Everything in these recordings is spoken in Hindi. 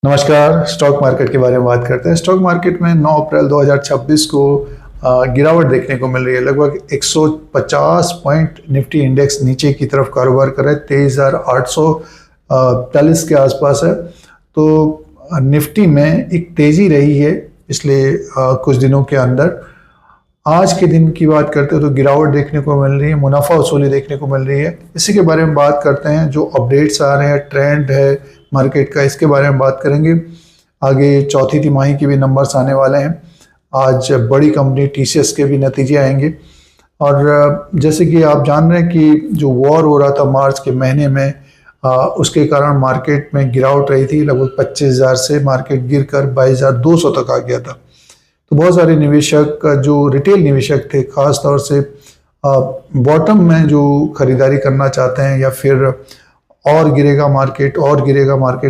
नमस्कार। स्टॉक मार्केट के बारे में बात करते हैं। स्टॉक मार्केट में 9 अप्रैल 2026 को गिरावट देखने को मिल रही है। लगभग 150 पॉइंट निफ्टी इंडेक्स नीचे की तरफ कारोबार कर रहा है। 23,840 के आसपास है। तो निफ्टी में एक तेजी रही है पिछले कुछ दिनों के अंदर। आज के दिन की बात करते हैं तो गिरावट देखने को मिल रही है, मुनाफा वसूली देखने को मिल रही है। इसी के बारे में बात करते हैं। जो अपडेट्स आ रहे हैं, ट्रेंड है मार्केट का, इसके बारे में बात करेंगे। आगे चौथी तिमाही के भी नंबर्स आने वाले हैं। आज बड़ी कंपनी टीसीएस के भी नतीजे आएंगे। और जैसे कि आप जान रहे हैं कि जो वॉर हो रहा था मार्च के महीने में, उसके कारण मार्केट में गिरावट रही थी। लगभग 25,000 से मार्केट गिरकर 22,200 तक आ गया था। तो बहुत सारे निवेशक, जो रिटेल निवेशक थे, खास तौर से बॉटम में जो खरीदारी करना चाहते हैं या फिर और गिरेगा मार्केट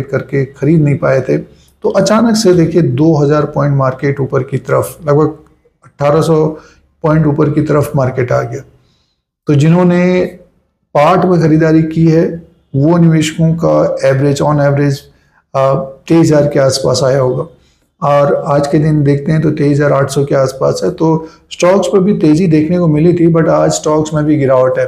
करके खरीद नहीं पाए थे। तो अचानक से देखिए 2000 पॉइंट मार्केट ऊपर की तरफ, लगभग 1800 पॉइंट ऊपर की तरफ मार्केट आ गया। तो जिन्होंने पार्ट में खरीदारी की है वो निवेशकों का एवरेज, ऑन एवरेज 23,000 के आसपास आया होगा। और आज के दिन देखते हैं तो 23,800 के आसपास है। तो स्टॉक्स पर भी तेजी देखने को मिली थी, बट आज स्टॉक्स में भी गिरावट है।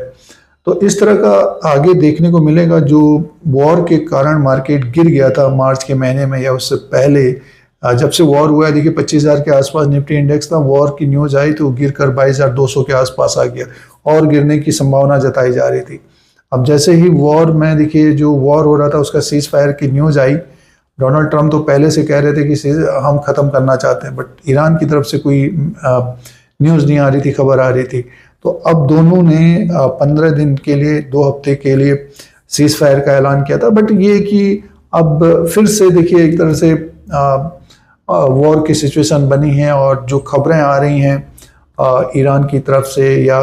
तो इस तरह का आगे देखने को मिलेगा। जो वॉर के कारण मार्केट गिर गया था मार्च के महीने में या उससे पहले, जब से वॉर हुआ है, देखिए 25,000 के आसपास निफ्टी इंडेक्स था। वॉर की न्यूज आई तो गिरकर 22,200 के आसपास आ गया और गिरने की संभावना जताई जा रही थी। अब जैसे ही वॉर में, देखिए जो वॉर हो रहा था उसका सीज फायर की न्यूज आई। डोनाल्ड ट्रंप तो पहले से कह रहे थे कि हम ख़त्म करना चाहते हैं, बट ईरान की तरफ से कोई न्यूज़ नहीं आ रही थी, खबर आ रही थी। तो अब दोनों ने 15 दिन के लिए, 2 हफ्ते के लिए सीज फायर का ऐलान किया था। बट ये कि अब फिर से देखिए एक तरह से वॉर की सिचुएशन बनी है और जो खबरें आ रही हैं ईरान की तरफ से या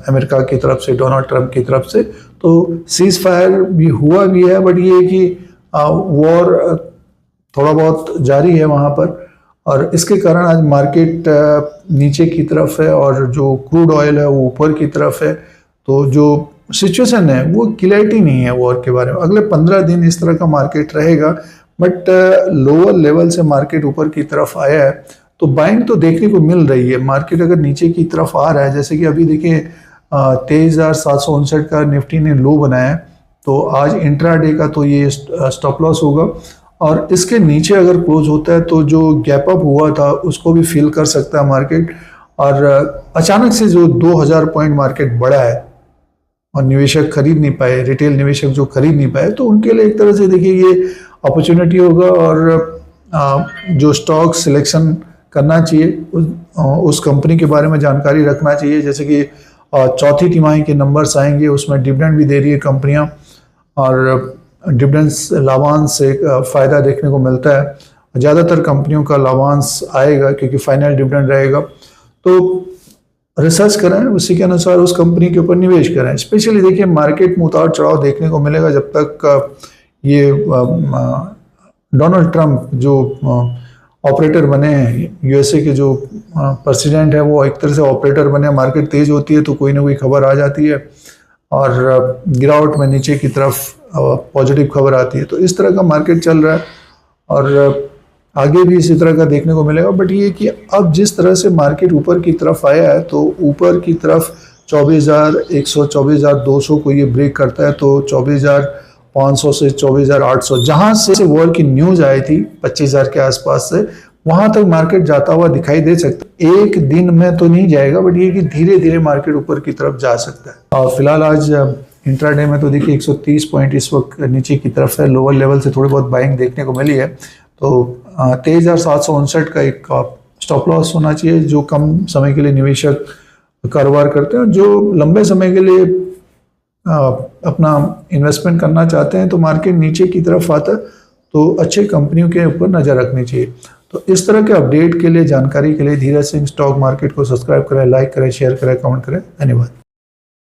अमेरिका की तरफ से, डोनाल्ड ट्रंप की तरफ से, तो सीज फायर भी हुआ भी है। बट ये कि वॉर थोड़ा बहुत जारी है वहाँ पर, और इसके कारण आज मार्केट नीचे की तरफ है और जो क्रूड ऑयल है वो ऊपर की तरफ है। तो जो सिचुएशन है वो क्लैरिटी नहीं है वॉर के बारे में। अगले 15 दिन इस तरह का मार्केट रहेगा। बट लोअर लेवल से मार्केट ऊपर की तरफ आया है तो बाइंग तो देखने को मिल रही है। मार्केट अगर नीचे की तरफ आ रहा है, जैसे कि अभी देखिए 23,759 का निफ्टी ने लो बनाया है, तो आज इंट्राडे का तो ये स्टॉप लॉस होगा। और इसके नीचे अगर क्लोज होता है तो जो गैप अप हुआ था उसको भी फील कर सकता है मार्केट। और अचानक से जो 2000 पॉइंट मार्केट बढ़ा है और निवेशक खरीद नहीं पाए, रिटेल निवेशक जो खरीद नहीं पाए, तो उनके लिए एक तरह से देखिए ये अपॉर्चुनिटी होगा। और जो स्टॉक सिलेक्शन करना चाहिए उस कंपनी के बारे में जानकारी रखना चाहिए। जैसे कि चौथी तिमाही के नंबर्स आएंगे, उसमें डिविडेंड भी दे रही है कंपनियां और डिविडेंड्स, लाभांश से फ़ायदा देखने को मिलता है। ज़्यादातर कंपनियों का लाभांश आएगा क्योंकि फाइनल डिविडेंड रहेगा। तो रिसर्च करें, उसी के अनुसार उस कंपनी के ऊपर निवेश करें। स्पेशली देखिए मार्केट में उतार चढ़ाव देखने को मिलेगा जब तक ये डोनाल्ड ट्रंप जो ऑपरेटर बने हैं, यूएसए के जो प्रेसिडेंट है, वो एक तरह से ऑपरेटर बने। मार्केट तेज होती है तो कोई ना कोई खबर आ जाती है और गिरावट में नीचे की तरफ पॉजिटिव खबर आती है। तो इस तरह का मार्केट चल रहा है और आगे भी इसी तरह का देखने को मिलेगा। बट ये कि अब जिस तरह से मार्केट ऊपर की तरफ आया है, तो ऊपर की तरफ 24,100, 24,200 को ये ब्रेक करता है, तो 24,500 से 24,800, जहां से वॉर की न्यूज आई थी 25,000 के आसपास से, वहां तक मार्केट जाता हुआ दिखाई दे सकता है। एक दिन में तो नहीं जाएगा, बट ये कि धीरे धीरे मार्केट ऊपर की तरफ जा सकता है। और फिलहाल आज इंट्राडे में तो देखिए 130 पॉइंट इस वक्त नीचे की तरफ है। लोअर लेवल से थोड़ी बहुत बाइंग देखने को मिली है। तो 23,759 का एक स्टॉप लॉस होना चाहिए जो कम समय के लिए निवेशक कारोबार करते हैं। जो लंबे समय के लिए अपना इन्वेस्टमेंट करना चाहते हैं, तो मार्केट नीचे की तरफ आता है तो अच्छे कंपनियों के ऊपर नज़र रखनी चाहिए। तो इस तरह के अपडेट के लिए, जानकारी के लिए धीरज सिंह स्टॉक मार्केट को सब्सक्राइब करें, लाइक करें, शेयर करें, कमेंट करें। धन्यवाद।